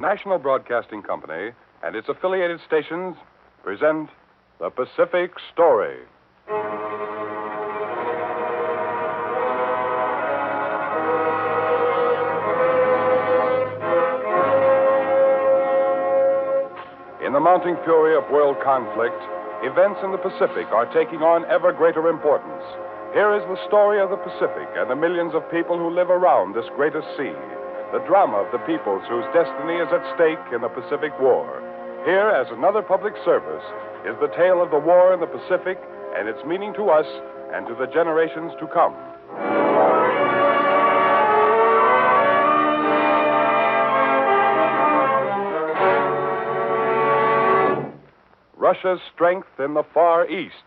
National Broadcasting Company and its affiliated stations present The Pacific Story. In the mounting fury of world conflict, events in the Pacific are taking on ever greater importance. Here is the story of the Pacific and the millions of people who live around this greatest sea. The drama of the peoples whose destiny is at stake in the Pacific War. Here, as another public service, is the tale of the war in the Pacific and its meaning to us and to the generations to come. Russia's strength in the Far East.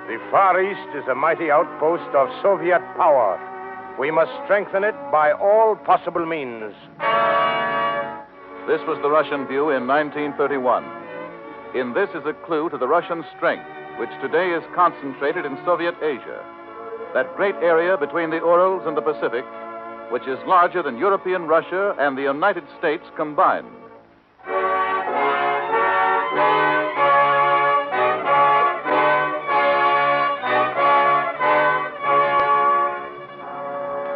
The Far East is a mighty outpost of Soviet power. We must strengthen it by all possible means. This was the Russian view in 1931. In this is a clue to the Russian strength, which today is concentrated in Soviet Asia, that great area between the Urals and the Pacific, which is larger than European Russia and the United States combined.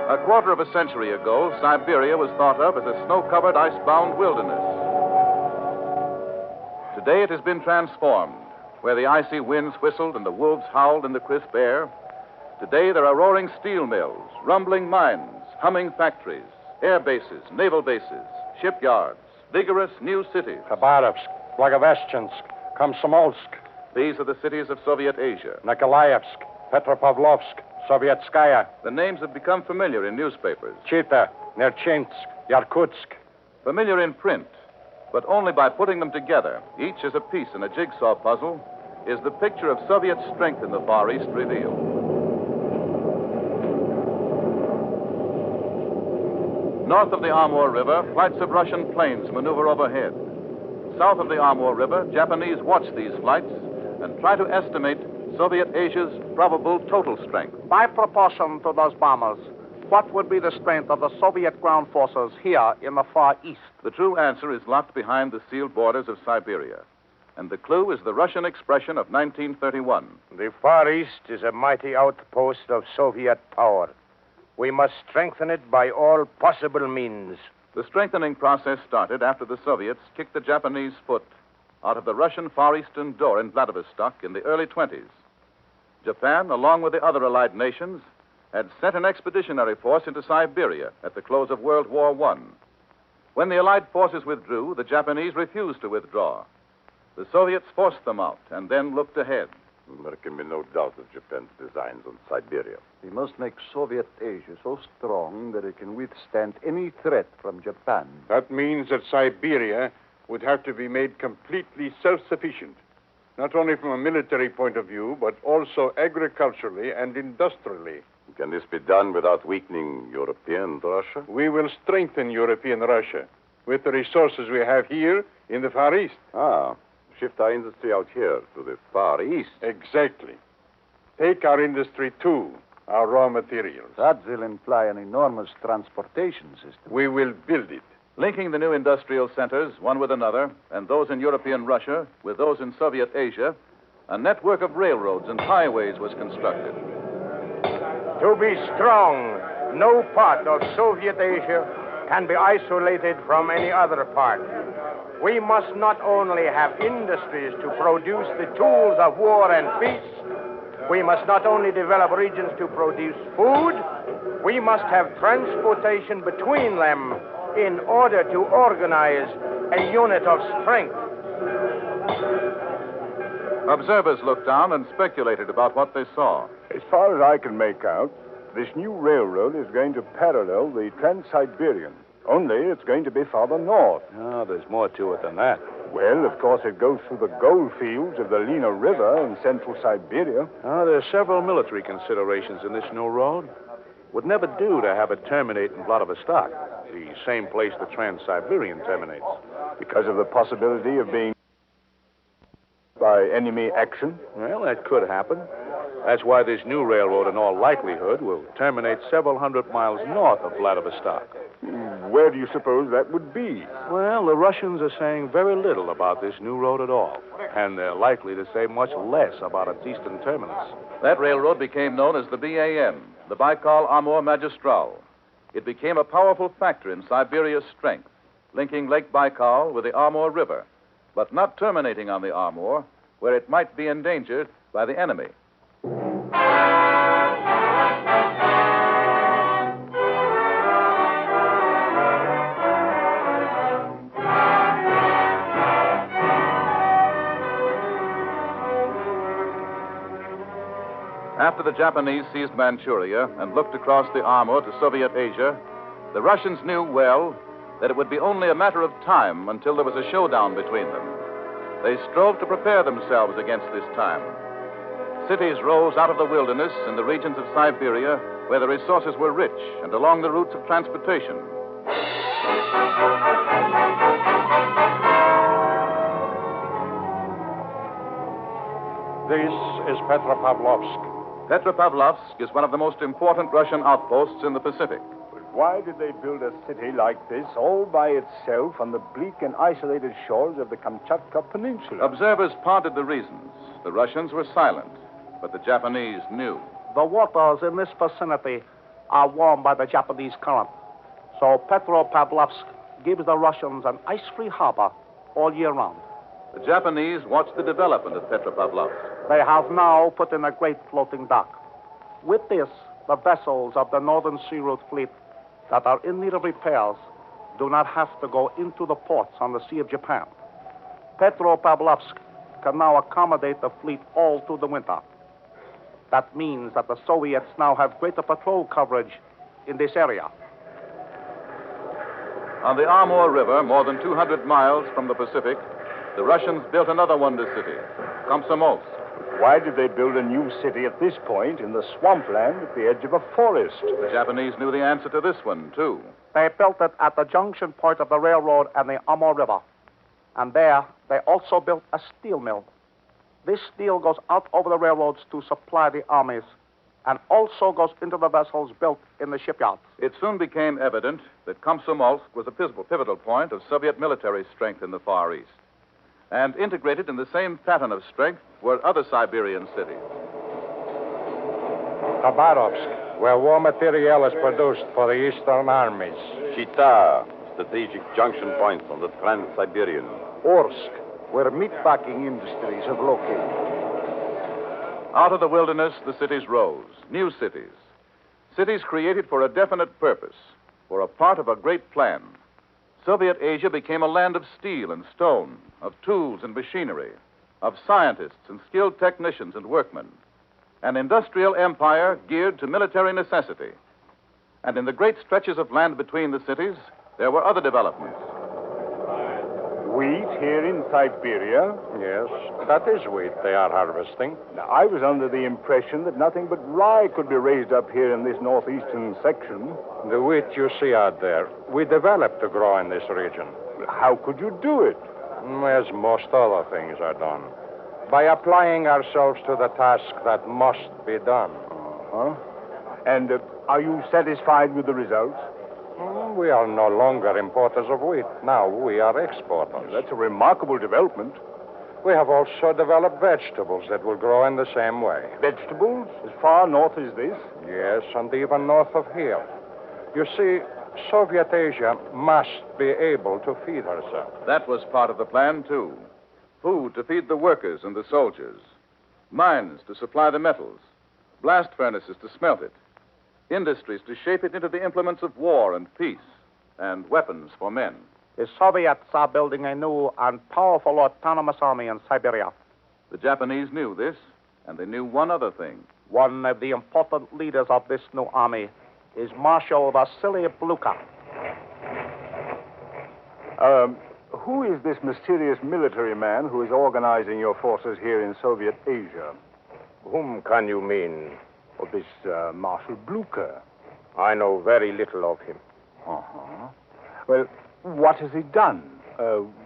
A quarter of a century ago, Siberia was thought of as a snow-covered, ice-bound wilderness. Today it has been transformed. Where the icy winds whistled and the wolves howled in the crisp air, today there are roaring steel mills, rumbling mines, humming factories, air bases, naval bases, shipyards, vigorous new cities. Khabarovsk, Blagoveshchensk, Komsomolsk. These are the cities of Soviet Asia. Nikolaevsk, Petropavlovsk, Sovietskaya. The names have become familiar in newspapers. Chita, Nerchinsk, Yakutsk. Familiar in print, but only by putting them together, each as a piece in a jigsaw puzzle, is the picture of Soviet strength in the Far East revealed. North of the Amur River, flights of Russian planes maneuver overhead. South of the Amur River, Japanese watch these flights and try to estimate Soviet Asia's probable total strength. By proportion to those bombers, what would be the strength of the Soviet ground forces here in the Far East? The true answer is locked behind the sealed borders of Siberia. And the clue is the Russian expression of 1931. The Far East is a mighty outpost of Soviet power. We must strengthen it by all possible means. The strengthening process started after the Soviets kicked the Japanese foot out of the Russian Far Eastern door in Vladivostok in the early 20s. Japan, along with the other allied nations, had sent an expeditionary force into Siberia at the close of World War I. When the Allied forces withdrew, the Japanese refused to withdraw. The Soviets forced them out and then looked ahead. There can be no doubt of Japan's designs on Siberia. We must make Soviet Asia so strong that it can withstand any threat from Japan. That means that Siberia would have to be made completely self-sufficient, not only from a military point of view, but also agriculturally and industrially. Can this be done without weakening European Russia? We will strengthen European Russia with the resources we have here in the Far East. Shift our industry out here to the Far East. Exactly. Take our industry too, our raw materials. That will imply an enormous transportation system. We will build it. Linking the new industrial centers, one with another, and those in European Russia with those in Soviet Asia, a network of railroads and highways was constructed. To be strong, no part of Soviet Asia can be isolated from any other part. We must not only have industries to produce the tools of war and peace, we must not only develop regions to produce food, we must have transportation between them in order to organize a unit of strength. Observers looked down and speculated about what they saw. As far as I can make out, this new railroad is going to parallel the Trans-Siberian. Only it's going to be farther north. There's more to it than that. Well, of course, it goes through the gold fields of the Lena River in central Siberia. There are several military considerations in this new road. Would never do to have it terminate in Vladivostok, the same place the Trans-Siberian terminates. Because of the possibility of being by enemy action? Well, that could happen. That's why this new railroad, in all likelihood, will terminate several hundred miles north of Vladivostok. Where do you suppose that would be? Well, the Russians are saying very little about this new road at all, and they're likely to say much less about its eastern terminus. That railroad became known as the BAM, the Baikal-Amur Magistral. It became a powerful factor in Siberia's strength, linking Lake Baikal with the Amur River, but not terminating on the Amur, where it might be endangered by the enemy. After the Japanese seized Manchuria and looked across the Amur to Soviet Asia, the Russians knew well that it would be only a matter of time until there was a showdown between them. They strove to prepare themselves against this time. Cities rose out of the wilderness in the regions of Siberia where the resources were rich and along the routes of transportation. This is Petropavlovsk. Petropavlovsk is one of the most important Russian outposts in the Pacific. But why did they build a city like this all by itself on the bleak and isolated shores of the Kamchatka Peninsula? Observers pondered the reasons. The Russians were silent, but the Japanese knew. The waters in this vicinity are warmed by the Japanese current, so Petropavlovsk gives the Russians an ice-free harbor all year round. The Japanese watched the development of Petropavlovsk. They have now put in a great floating dock. With this, the vessels of the Northern Sea Route fleet that are in need of repairs do not have to go into the ports on the Sea of Japan. Petropavlovsk can now accommodate the fleet all through the winter. That means that the Soviets now have greater patrol coverage in this area. On the Amur River, more than 200 miles from the Pacific, the Russians built another wonder city, Komsomolsk. Why did they build a new city at this point in the swampland at the edge of a forest? The Japanese knew the answer to this one, too. They built it at the junction point of the railroad and the Amur River. And there, they also built a steel mill. This steel goes out over the railroads to supply the armies and also goes into the vessels built in the shipyards. It soon became evident that Komsomolsk was a pivotal point of Soviet military strength in the Far East. And integrated in the same pattern of strength were other Siberian cities. Khabarovsk, where war material is produced for the Eastern armies. Chita, strategic junction point on the Trans-Siberian. Orsk, where meatpacking industries have located. Out of the wilderness, the cities rose, new cities. Cities created for a definite purpose, for a part of a great plan. Soviet Asia became a land of steel and stone, of tools and machinery, of scientists and skilled technicians and workmen. An industrial empire geared to military necessity. And in the great stretches of land between the cities, there were other developments. Wheat here in Siberia? Yes, that is wheat they are harvesting. Now, I was under the impression that nothing but rye could be raised up here in this northeastern section. The wheat you see out there, we developed to grow in this region. How could you do it? As most other things are done. By applying ourselves to the task that must be done. Uh-huh. And are you satisfied with the results? We are no longer importers of wheat. Now we are exporters. That's a remarkable development. We have also developed vegetables that will grow in the same way. Vegetables? As far north as this? Yes, and even north of here. You see, Soviet Asia must be able to feed herself. That was part of the plan, too. Food to feed the workers and the soldiers. Mines to supply the metals. Blast furnaces to smelt it. Industries to shape it into the implements of war and peace. And weapons for men. The Soviets are building a new and powerful autonomous army in Siberia. The Japanese knew this, and they knew one other thing. One of the important leaders of this new army is Marshal Vasily Blucher. Who is this mysterious military man who is organizing your forces here in Soviet Asia? Whom can you mean? This Marshal Blucher. I know very little of him. Uh-huh. Well, what has he done?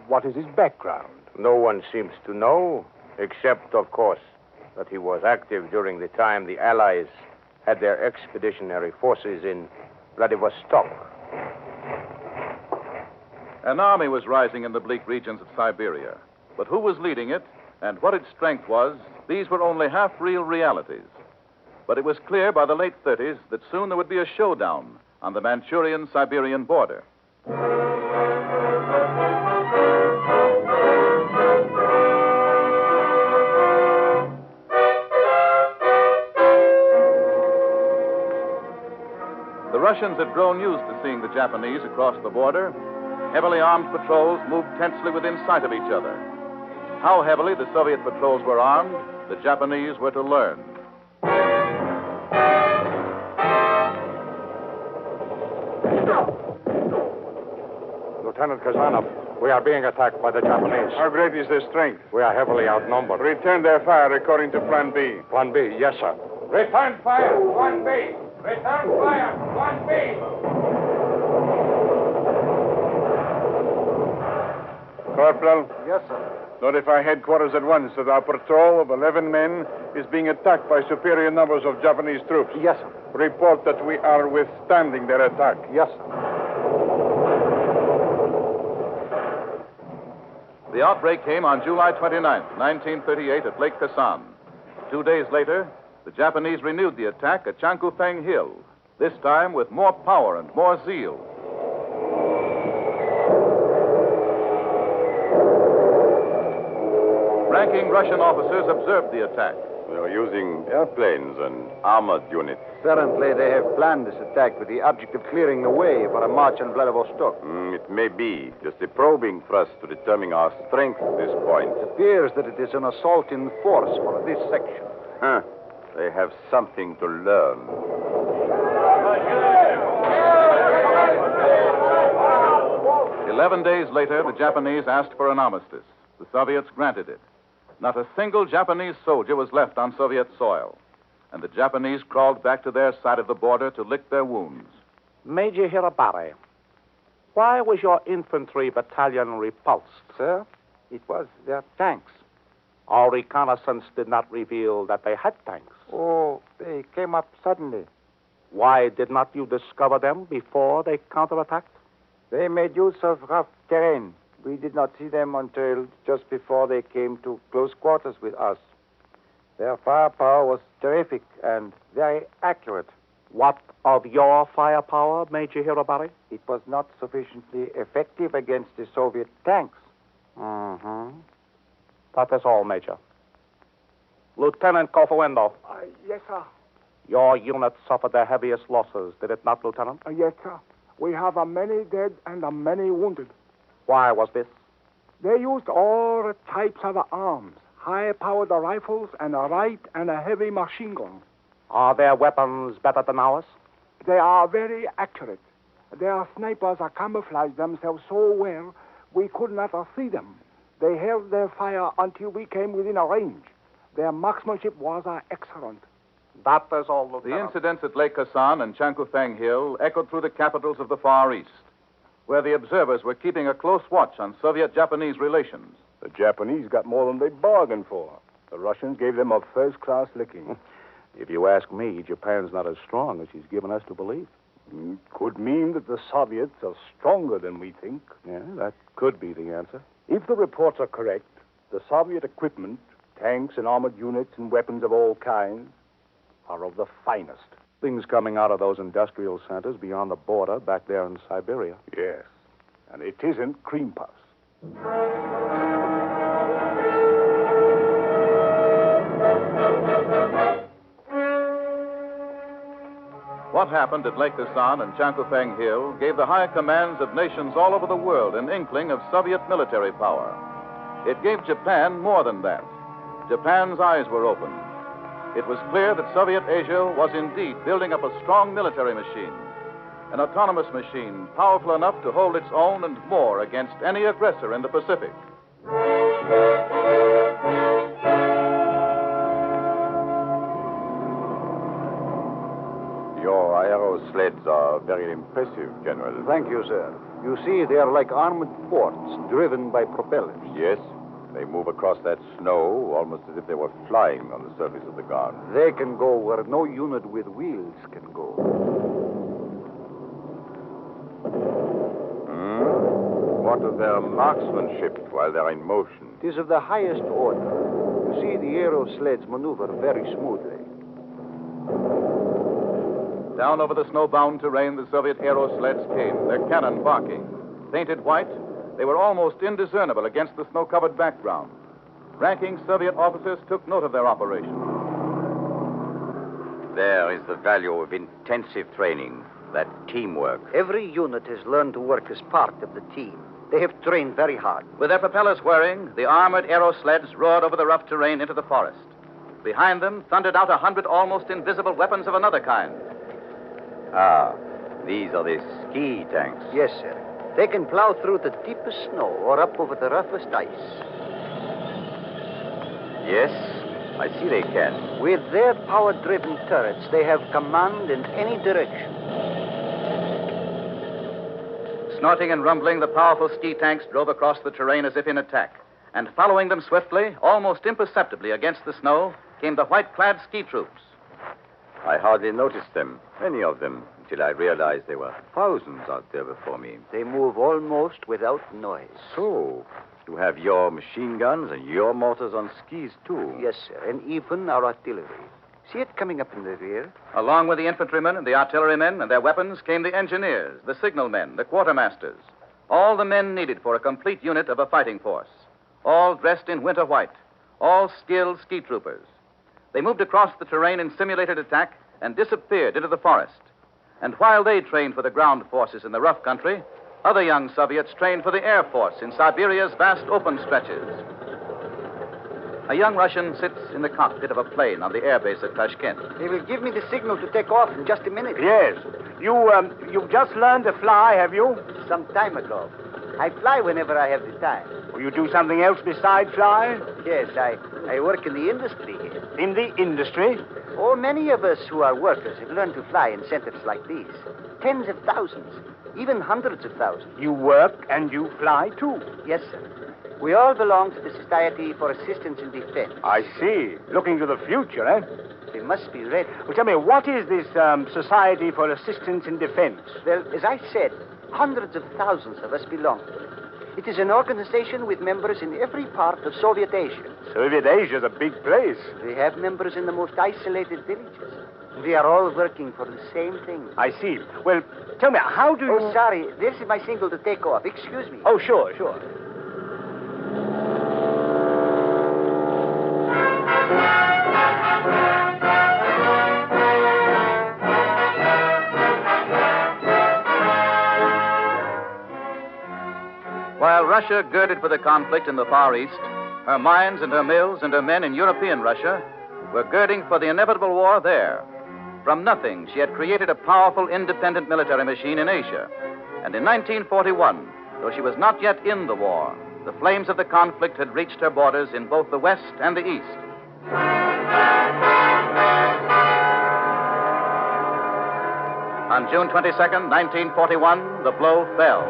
What is his background? No one seems to know, except, of course, that he was active during the time the Allies had their expeditionary forces in Vladivostok. An army was rising in the bleak regions of Siberia. But who was leading it and what its strength was, these were only half-real realities. But it was clear by the late 30s that soon there would be a showdown on the Manchurian-Siberian border. The Russians had grown used to seeing the Japanese across the border. Heavily armed patrols moved tensely within sight of each other. How heavily the Soviet patrols were armed, the Japanese were to learn. Lieutenant Kazanov, we are being attacked by the Japanese. How great is their strength? We are heavily outnumbered. Return their fire according to Plan B. Plan B, yes, sir. Return fire, 1B. Return fire, 1B. Corporal, Yes, sir. notify headquarters at once that our patrol of 11 men is being attacked by superior numbers of Japanese troops. Yes, sir. Report that we are withstanding their attack. Yes, sir. The outbreak came on July 29, 1938, at Lake Khasan. 2 days later, the Japanese renewed the attack at Chankufeng Hill, this time with more power and more zeal. Ranking Russian officers observed the attack. They are using airplanes and armored units. Apparently, they have planned this attack with the object of clearing the way for a march on Vladivostok. It may be just a probing thrust to determine our strength at this point. It appears that it is an assault in force for this section. Huh. They have something to learn. 11 days later, the Japanese asked for an armistice. The Soviets granted it. Not a single Japanese soldier was left on Soviet soil, and the Japanese crawled back to their side of the border to lick their wounds. Major Hirobare, why was your infantry battalion repulsed? Sir, it was their tanks. Our reconnaissance did not reveal that they had tanks. Oh, they came up suddenly. Why did not you discover them before they counterattacked? They made use of rough terrain. We did not see them until just before they came to close quarters with us. Their firepower was terrific and very accurate. What of your firepower, Major Hirobare? It was not sufficiently effective against the Soviet tanks. Mm-hmm. That is all, Major. Lieutenant Kofuendo. Yes, sir. Your unit suffered the heaviest losses, did it not, Lieutenant? Yes, sir. We have many dead and many wounded. Why was this? They used all types of arms, high-powered rifles and a light and a heavy machine gun. Are their weapons better than ours? They are very accurate. Their snipers camouflaged themselves so well we could not see them. They held their fire until we came within a range. Their marksmanship was excellent. That is all, Lieutenant. The incidents at Lake Khasan and Chankufeng Hill echoed through the capitals of the Far East, where the observers were keeping a close watch on Soviet-Japanese relations. The Japanese got more than they bargained for. The Russians gave them a first-class licking. If you ask me, Japan's not as strong as she's given us to believe. Could mean that the Soviets are stronger than we think. Yeah, that could be the answer. If the reports are correct, the Soviet equipment, tanks and armored units and weapons of all kinds, are of the finest. Things coming out of those industrial centers beyond the border back there in Siberia. Yes, and it isn't cream puffs. What happened at Lake Khasan and Chankufeng Hill gave the high commands of nations all over the world an inkling of Soviet military power. It gave Japan more than that. Japan's eyes were opened. It was clear that Soviet Asia was indeed building up a strong military machine, an autonomous machine powerful enough to hold its own and more against any aggressor in the Pacific. Your arrows sleds are very impressive, General. Thank you, sir. You see, they are like armored forts driven by propellers. Yes. They move across that snow almost as if they were flying on the surface of the ground. They can go where no unit with wheels can go. What of their marksmanship while they're in motion? It is of the highest order. You see, the aero sleds maneuver very smoothly. Down over the snowbound terrain, the Soviet aero sleds came, their cannon barking. Painted white, they were almost indiscernible against the snow-covered background. Ranking Soviet officers took note of their operation. There is the value of intensive training, that teamwork. Every unit has learned to work as part of the team. They have trained very hard. With their propellers whirring, the armored aero sleds roared over the rough terrain into the forest. Behind them thundered out 100 almost invisible weapons of another kind. Ah, these are the ski tanks. Yes, sir. They can plow through the deepest snow or up over the roughest ice. Yes, I see they can. With their power-driven turrets, they have command in any direction. Snorting and rumbling, the powerful ski tanks drove across the terrain as if in attack. And following them swiftly, almost imperceptibly against the snow, came the white-clad ski troops. I hardly noticed them, any of them, until I realized there were thousands out there before me. They move almost without noise. So, you have your machine guns and your mortars on skis, too. Yes, sir, and even our artillery. See it coming up in the rear? Along with the infantrymen and the artillerymen and their weapons came the engineers, the signalmen, the quartermasters. All the men needed for a complete unit of a fighting force. All dressed in winter white. All skilled ski troopers. They moved across the terrain in simulated attack and disappeared into the forest. And while they trained for the ground forces in the rough country, other young Soviets trained for the Air Force in Siberia's vast open stretches. A young Russian sits in the cockpit of a plane on the airbase at Tashkent. They will give me the signal to take off in just a minute. Yes. You've just learned to fly, have you? Some time ago. I fly whenever I have the time. Will you do something else besides fly? Yes, I work in the industry here. In the industry? Oh, many of us who are workers have learned to fly in centers like these. Tens of thousands, even hundreds of thousands. You work and you fly, too? Yes, sir. We all belong to the Society for Assistance in Defense. I see. Looking to the future, eh? We must be ready. Well, tell me, what is this Society for Assistance in Defense? Well, as I said, hundreds of thousands of us belong to it. It is an organization with members in every part of Soviet Asia. Soviet Asia's a big place. We have members in the most isolated villages. We are all working for the same thing. I see. Well, tell me, how do you... Oh, sorry. This is my signal to take off. Excuse me. Oh, sure. While Russia girded for the conflict in the Far East, her mines and her mills and her men in European Russia were girding for the inevitable war there. From nothing, she had created a powerful independent military machine in Asia. And in 1941, though she was not yet in the war, the flames of the conflict had reached her borders in both the West and the East. On June 22nd, 1941, the blow fell.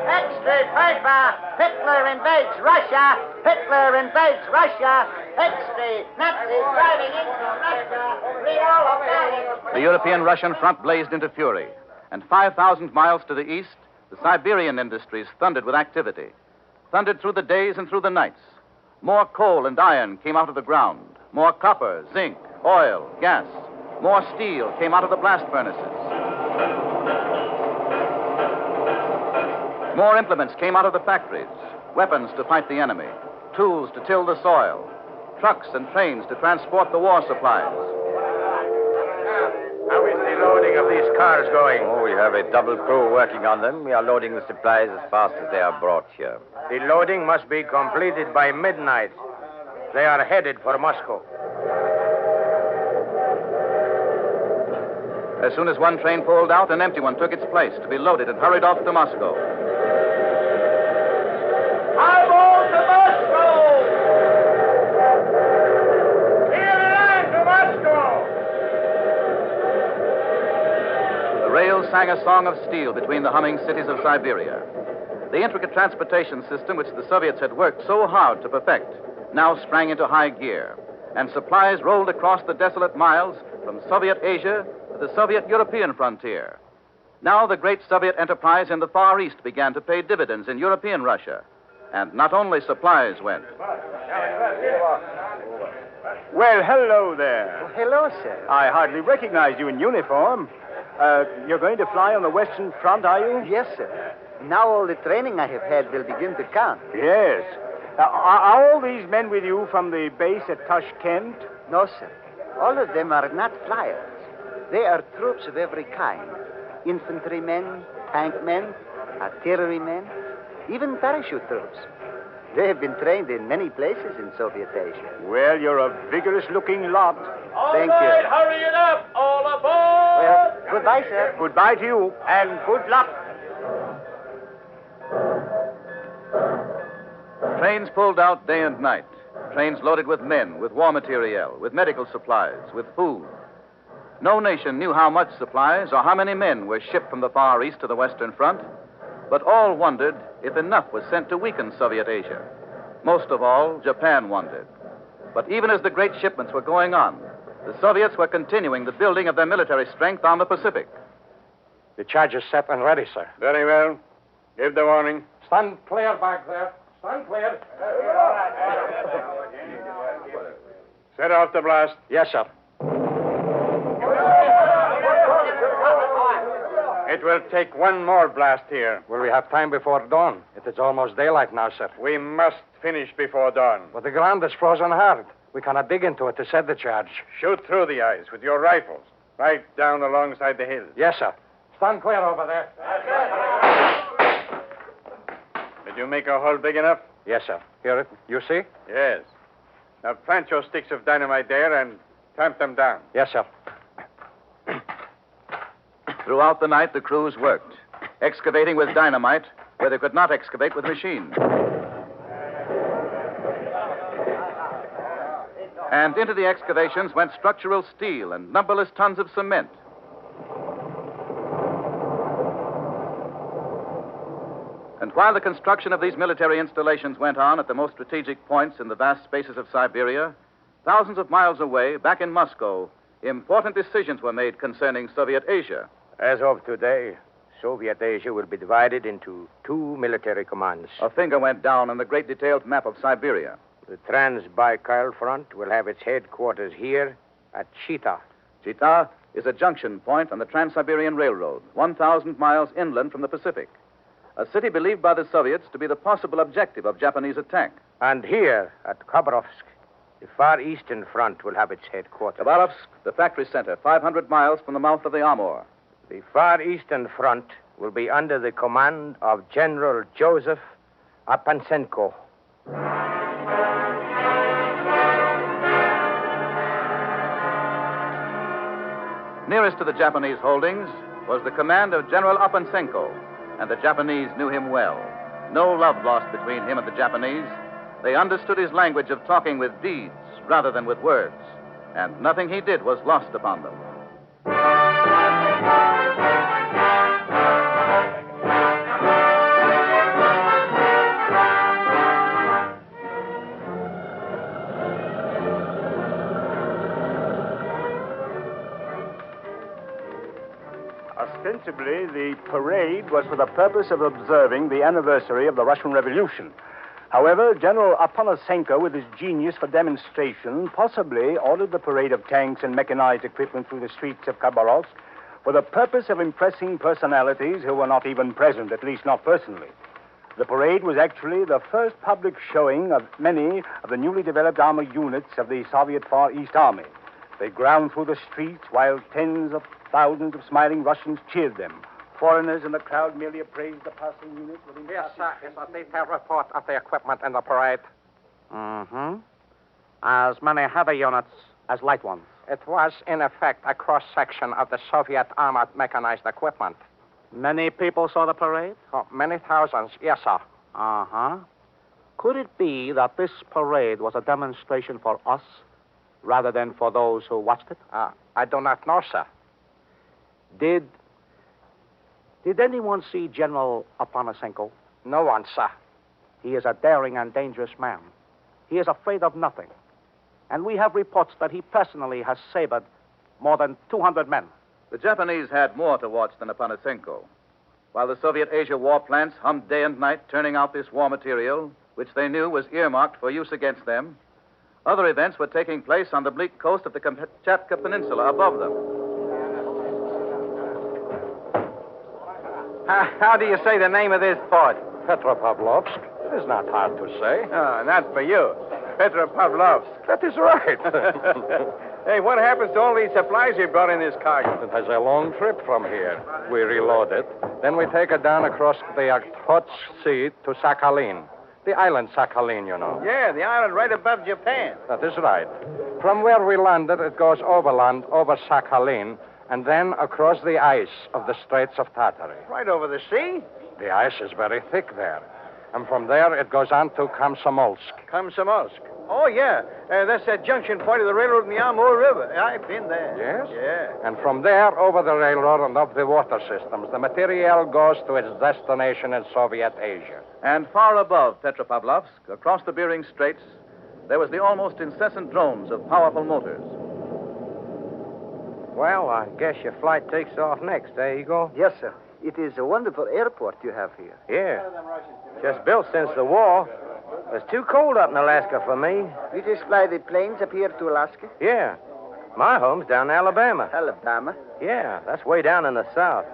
Extra paper! Hitler invades Russia! Hitler invades Russia! Extra! Nazis driving into Russia! Read all about it! The European-Russian front blazed into fury, and 5,000 miles to the east, the Siberian industries thundered with activity. Thundered through the days and through the nights. More coal and iron came out of the ground. More copper, zinc, oil, gas. More steel came out of the blast furnaces. More implements came out of the factories, weapons to fight the enemy, tools to till the soil, trucks and trains to transport the war supplies. How is the loading of these cars going? Oh, we have a double crew working on them. We are loading the supplies as fast as they are brought here. The loading must be completed by midnight. They are headed for Moscow. As soon as one train pulled out, an empty one took its place to be loaded and hurried off to Moscow. I'm on to Moscow! Here line to Moscow! sang a song of steel between the humming cities of Siberia. The intricate transportation system which the Soviets had worked so hard to perfect now sprang into high gear, and supplies rolled across the desolate miles from Soviet Asia to the Soviet European frontier. Now the great Soviet enterprise in the Far East began to pay dividends in European Russia, and not only supplies went. Well, hello there. Oh, hello, sir. I hardly recognize you in uniform. You're going to fly on the Western Front, are you? Yes, sir. Now all the training I have had will begin to count. Yes. Are all these men with you from the base at Tashkent? No, sir. All of them are not flyers. They are troops of every kind. Infantrymen, tank men, artillerymen, even parachute troops. They have been trained in many places in Soviet Asia. Well, you're a vigorous-looking lot. Thank you. Hurry it up! All aboard! Well, goodbye, sir. Goodbye to you, and good luck. Trains pulled out day and night. Trains loaded with men, with war materiel, with medical supplies, with food. No nation knew how much supplies or how many men were shipped from the Far East to the Western Front, but all wondered if enough was sent to weaken Soviet Asia. Most of all, Japan wondered. But even as the great shipments were going on, the Soviets were continuing the building of their military strength on the Pacific. The charge is set and ready, sir. Very well. Give the warning. Stand clear back there. Stand clear. Set off the blast. Yes, sir. It will take one more blast here. Will we have time before dawn? It is almost daylight now, sir. We must finish before dawn. But the ground is frozen hard. We cannot dig into it to set the charge. Shoot through the ice with your rifles, right down alongside the hill. Yes, sir. Stand clear over there. Did you make a hole big enough? Yes, sir. Hear it? You see? Yes. Now plant your sticks of dynamite there and clamp them down. Yes, sir. Throughout the night, the crews worked, excavating with dynamite where they could not excavate with machines. And into the excavations went structural steel and numberless tons of cement. And while the construction of these military installations went on at the most strategic points in the vast spaces of Siberia, thousands of miles away, back in Moscow, important decisions were made concerning Soviet Asia. As of today, Soviet Asia will be divided into two military commands. A finger went down on the great detailed map of Siberia. The Trans-Baikal Front will have its headquarters here at Chita. Chita is a junction point on the Trans-Siberian Railroad, 1,000 miles inland from the Pacific. A city believed by the Soviets to be the possible objective of Japanese attack. And here at Khabarovsk, the Far Eastern Front will have its headquarters. Khabarovsk, the factory center, 500 miles from the mouth of the Amur. The Far Eastern Front will be under the command of General Joseph Apansenko. Nearest to the Japanese holdings was the command of General Apansenko, and the Japanese knew him well. No love lost between him and the Japanese. They understood his language of talking with deeds rather than with words, and nothing he did was lost upon them. Ostensibly, the parade was for the purpose of observing the anniversary of the Russian Revolution. However, General Apansenko, with his genius for demonstration, possibly ordered the parade of tanks and mechanized equipment through the streets of Khabarovsk for the purpose of impressing personalities who were not even present, at least not personally. The parade was actually the first public showing of many of the newly developed armored units of the Soviet Far East Army. They ground through the streets while tens of thousands of smiling Russians cheered them. Foreigners in the crowd merely appraised the passing units. Yes, sir. It's a detailed report of the equipment in the parade. Mm-hmm. As many heavy units as light ones. It was, in effect, a cross-section of the Soviet armored mechanized equipment. Many people saw the parade? Oh, many thousands, yes, sir. Uh-huh. Could it be that this parade was a demonstration for us rather than for those who watched it? I do not know, sir. Did Did anyone see General Aponosenko? No one, sir. He is a daring and dangerous man. He is afraid of nothing. And we have reports that he personally has sabered more than 200 men. The Japanese had more to watch than Aponosenko. While the Soviet Asia war plants hummed day and night turning out this war material, which they knew was earmarked for use against them, other events were taking place on the bleak coast of the Kamchatka Peninsula above them. How do you say the name of this port? Petropavlovsk. It is not hard to say. Oh, that's for you. Petropavlovsk. That is right. Hey, what happens to all these supplies you brought in this cargo? It has a long trip from here. We reload it. Then we take it down across the Okhotsk Sea to Sakhalin. The island Sakhalin, you know. Yeah, the island right above Japan. That is right. From where we landed, it goes overland, over Sakhalin, and then across the ice of the Straits of Tartary. Right over the sea? The ice is very thick there. And from there, it goes on to Komsomolsk. Komsomolsk. Oh, yeah. That's that junction point of the railroad in the Amur River. I've been there. Yes? Yeah. And from there, over the railroad and up the water systems, the material goes to its destination in Soviet Asia. And far above Petropavlovsk, across the Bering Straits, there was the almost incessant drones of powerful motors. Well, I guess your flight takes off next, eh, Igor? Yes, sir. It is a wonderful airport you have here. Yeah. Just built since the war. It's too cold up in Alaska for me. You just fly the planes up here to Alaska? Yeah. My home's down in Alabama. Alabama? Yeah, that's way down in the south.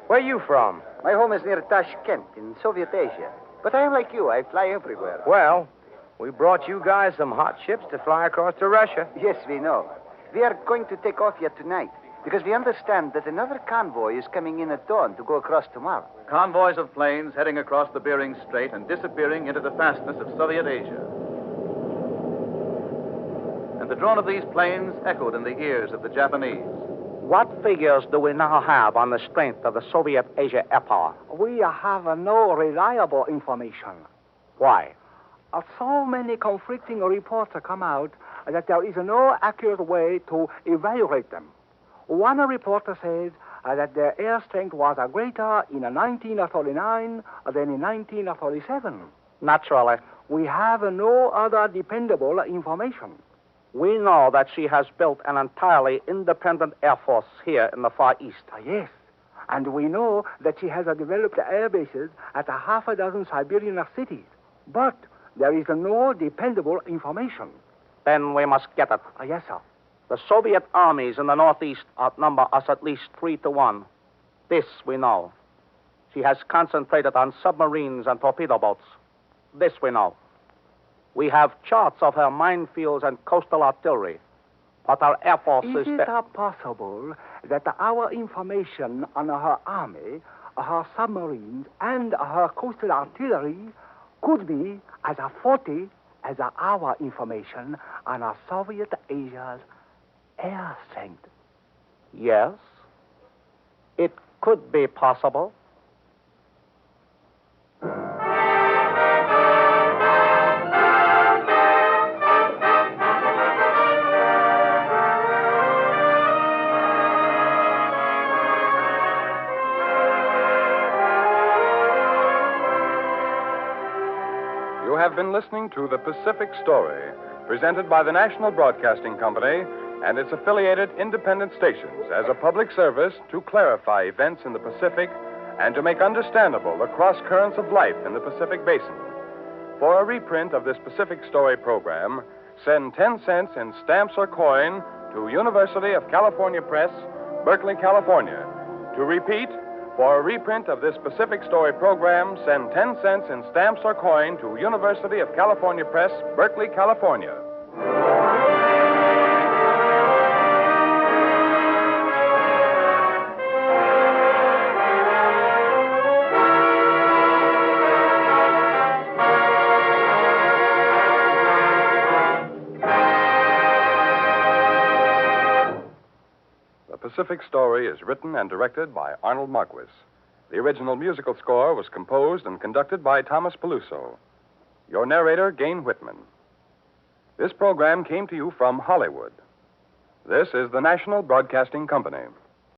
Where you from? My home is near Tashkent in Soviet Asia. But I am like you. I fly everywhere. Well, we brought you guys some hot ships to fly across to Russia. Yes, we know. We are going to take off yet tonight because we understand that another convoy is coming in at dawn to go across tomorrow. Convoys of planes heading across the Bering Strait and disappearing into the fastness of Soviet Asia. And the drone of these planes echoed in the ears of the Japanese. What figures do we now have on the strength of the Soviet Asia air power? We have no reliable information. Why? So many conflicting reports come out that there is no accurate way to evaluate them. One reporter says that their air strength was greater in 1939 than in 1937. Naturally. We have no other dependable information. We know that she has built an entirely independent air force here in the Far East. Yes. And we know that she has developed air bases at half a dozen Siberian cities. But there is no dependable information. Then we must get it. Yes, sir. The Soviet armies in the Northeast outnumber us at least 3-1. This we know. She has concentrated on submarines and torpedo boats. This we know. We have charts of her minefields and coastal artillery. But our air force is... Is it possible that our information on her army, her submarines, and her coastal artillery could be as faulty as our information on our Soviet Asia's air strength? Yes. It could be possible. You have been listening to The Pacific Story, presented by the National Broadcasting Company and its affiliated independent stations as a public service to clarify events in the Pacific and to make understandable the cross currents of life in the Pacific Basin. For a reprint of this Pacific Story program, send 10 cents in stamps or coin to University of California Press, Berkeley, California. To repeat, for a reprint of this Pacific Story program, send 10 cents in stamps or coin to University of California Press, Berkeley, California. The Pacific Story is written and directed by Arnold Marquis. The original musical score was composed and conducted by Thomas Peluso. Your narrator, Gayne Whitman. This program came to you from Hollywood. This is the National Broadcasting Company.